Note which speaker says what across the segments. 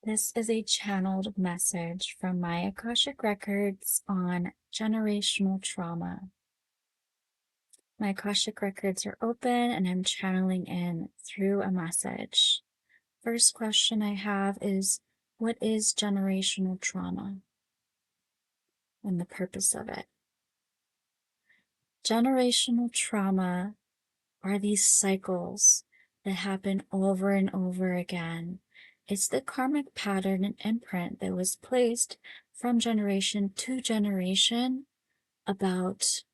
Speaker 1: This is a channeled message from my Akashic records on generational trauma. My Akashic records are open and I'm channeling in through a message. First question I have is, what is generational trauma and the purpose of it? Generational trauma are these cycles that happen over and over again. It's the karmic pattern and imprint that was placed from generation to generation about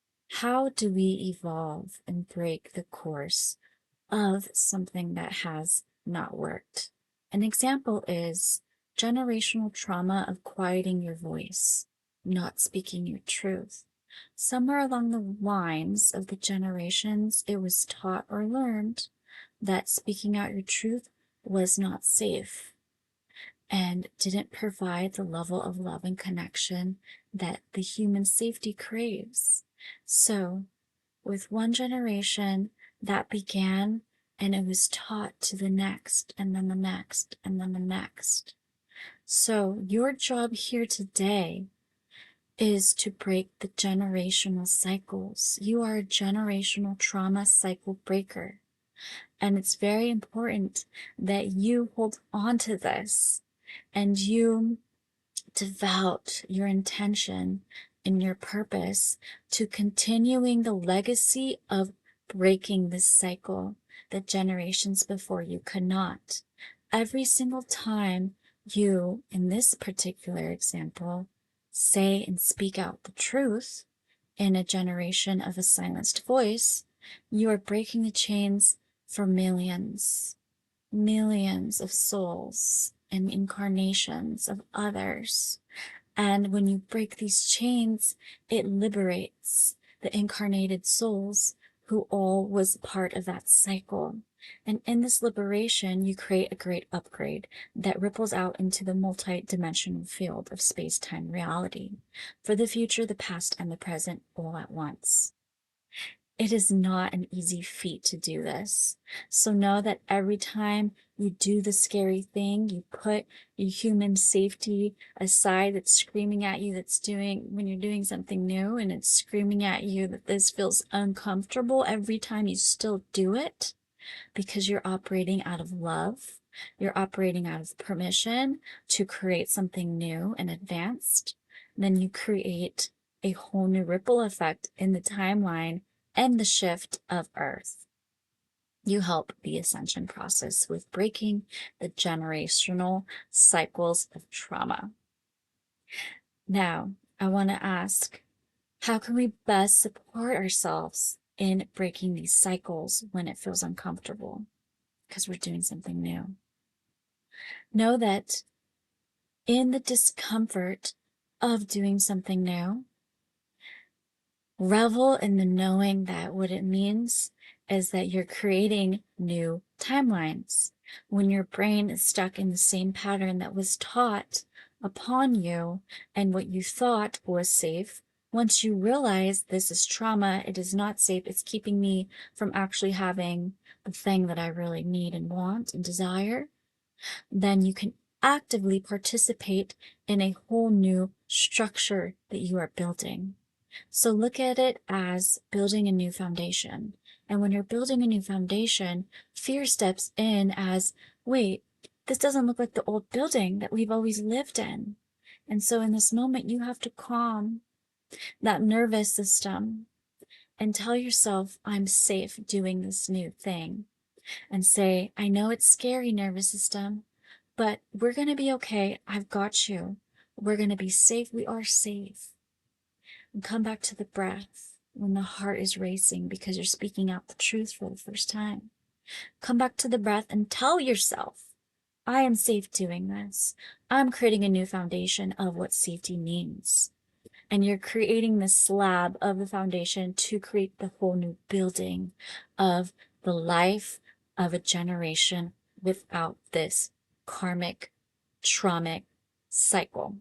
Speaker 1: how do we evolve and break the course of something that has not worked. An example is generational trauma of quieting your voice, not speaking your truth. Somewhere along the lines of the generations, it was taught or learned that speaking out your truth was not safe and didn't provide the level of love and connection that the human safety craves. So, with one generation, that began and it was taught to the next, and then the next, and then the next. So, your job here today is to break the generational cycles. You are a generational trauma cycle breaker. And it's very important that you hold on to this and you devout your intention and your purpose to continuing the legacy of breaking this cycle that generations before you could not. Every single time you, in this particular example, say and speak out the truth in a generation of a silenced voice, you are breaking the chains for millions of souls and incarnations of others. And when you break these chains, it liberates the incarnated souls who all was part of that cycle. And in this liberation, you create a great upgrade that ripples out into the multi-dimensional field of space-time reality for the future, the past, and the present all at once. It is not an easy feat to do this. So know that every time you do the scary thing, you put your human safety aside that's screaming at you, when you're doing something new and it's screaming at you that this feels uncomfortable, every time you still do it because you're operating out of love. You're operating out of permission to create something new and advanced. Then you create a whole new ripple effect in the timeline and the shift of Earth. You help the ascension process with breaking the generational cycles of trauma. Now, I want to ask, how can we best support ourselves in breaking these cycles when it feels uncomfortable? Because we're doing something new. Know that in the discomfort of doing something new, revel in the knowing that what it means is that you're creating new timelines. When your brain is stuck in the same pattern that was taught upon you and what you thought was safe, once you realize this is trauma, it is not safe, it's keeping me from actually having the thing that I really need and want and desire, then you can actively participate in a whole new structure that you are building. So look at it as building a new foundation. And when you're building a new foundation, fear steps in as, wait, this doesn't look like the old building that we've always lived in. And so in this moment, you have to calm that nervous system and tell yourself, I'm safe doing this new thing. And say, I know it's scary, nervous system, but we're going to be okay. I've got you. We're going to be safe. We are safe. And come back to the breath when the heart is racing because you're speaking out the truth for the first time. Come back to the breath and tell yourself, I am safe doing this. I'm creating a new foundation of what safety means. And you're creating the slab of the foundation to create the whole new building of the life of a generation without this karmic, traumatic cycle.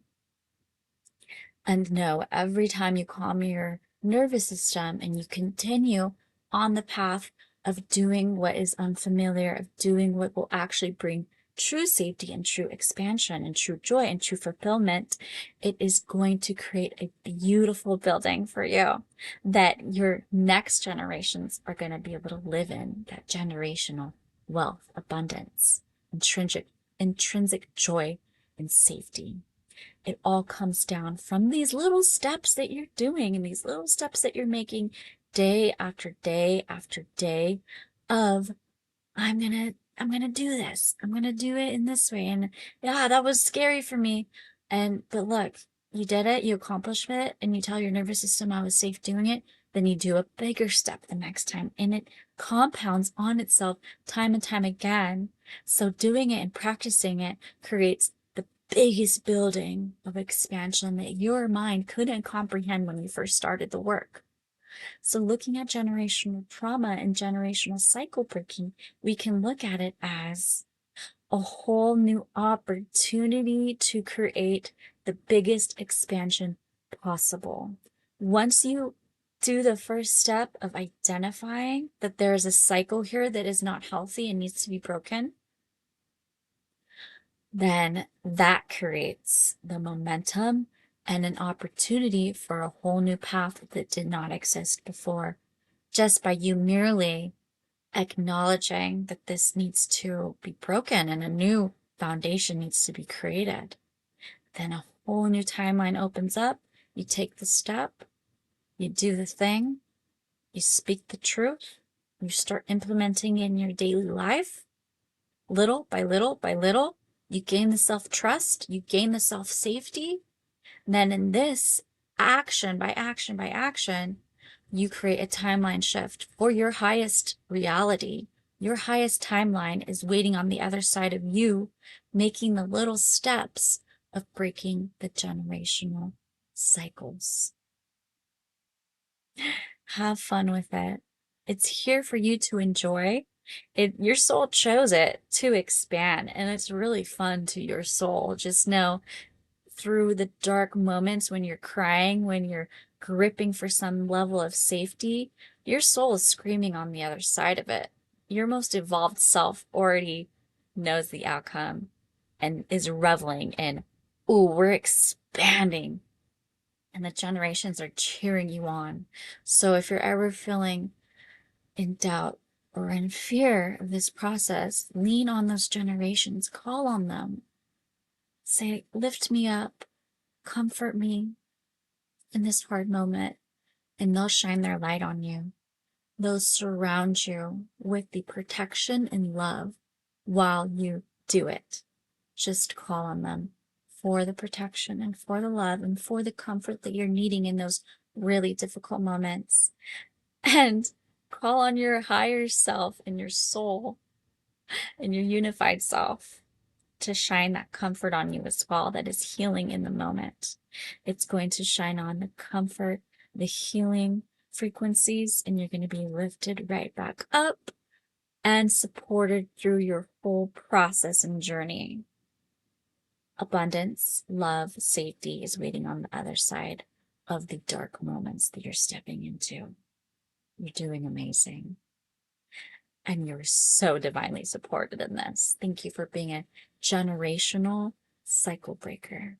Speaker 1: And know every time you calm your nervous system and you continue on the path of doing what is unfamiliar, of doing what will actually bring true safety and true expansion and true joy and true fulfillment, it is going to create a beautiful building for you that your next generations are going to be able to live in, that generational wealth, abundance, intrinsic joy, and safety. It all comes down from these little steps that you're doing and these little steps that you're making day after day after day of I'm gonna do this. I'm gonna do it in this way. And yeah, that was scary for me. But look, you did it, you accomplished it, and you tell your nervous system I was safe doing it, then you do a bigger step the next time. And it compounds on itself time and time again. So doing it and practicing it creates the biggest building of expansion that your mind couldn't comprehend when you first started the work. So looking at generational trauma and generational cycle breaking, we can look at it as a whole new opportunity to create the biggest expansion possible. Once you do the first step of identifying that there is a cycle here that is not healthy and needs to be broken, then that creates the momentum and an opportunity for a whole new path that did not exist before, just by you merely acknowledging that this needs to be broken and a new foundation needs to be created. Then a whole new timeline opens up. You take the step, you do the thing, you speak the truth, you start implementing in your daily life, little by little by little. You gain the self-trust, you gain the self-safety. Then in this action by action by action, you create a timeline shift for your highest reality. Your highest timeline is waiting on the other side of you, making the little steps of breaking the generational cycles. Have fun with it. It's here for you to enjoy. Your soul chose it to expand, and it's really fun to your soul. Just know through the dark moments when you're crying, when you're gripping for some level of safety, your soul is screaming on the other side of it. Your most evolved self already knows the outcome and is reveling in, ooh, we're expanding. And the generations are cheering you on. So if you're ever feeling in doubt or in fear of this process, lean on those generations, call on them. Say, lift me up, comfort me in this hard moment, and they'll shine their light on you. They'll surround you with the protection and love while you do it. Just call on them for the protection and for the love and for the comfort that you're needing in those really difficult moments. And call on your higher self and your soul and your unified self to shine that comfort on you as well, that is healing in the moment. It's going to shine on the comfort, the healing frequencies, and you're going to be lifted right back up and supported through your whole process and journey. Abundance, love, safety is waiting on the other side of the dark moments that you're stepping into. You're doing amazing. And you're so divinely supported in this. Thank you for being a generational cycle breaker.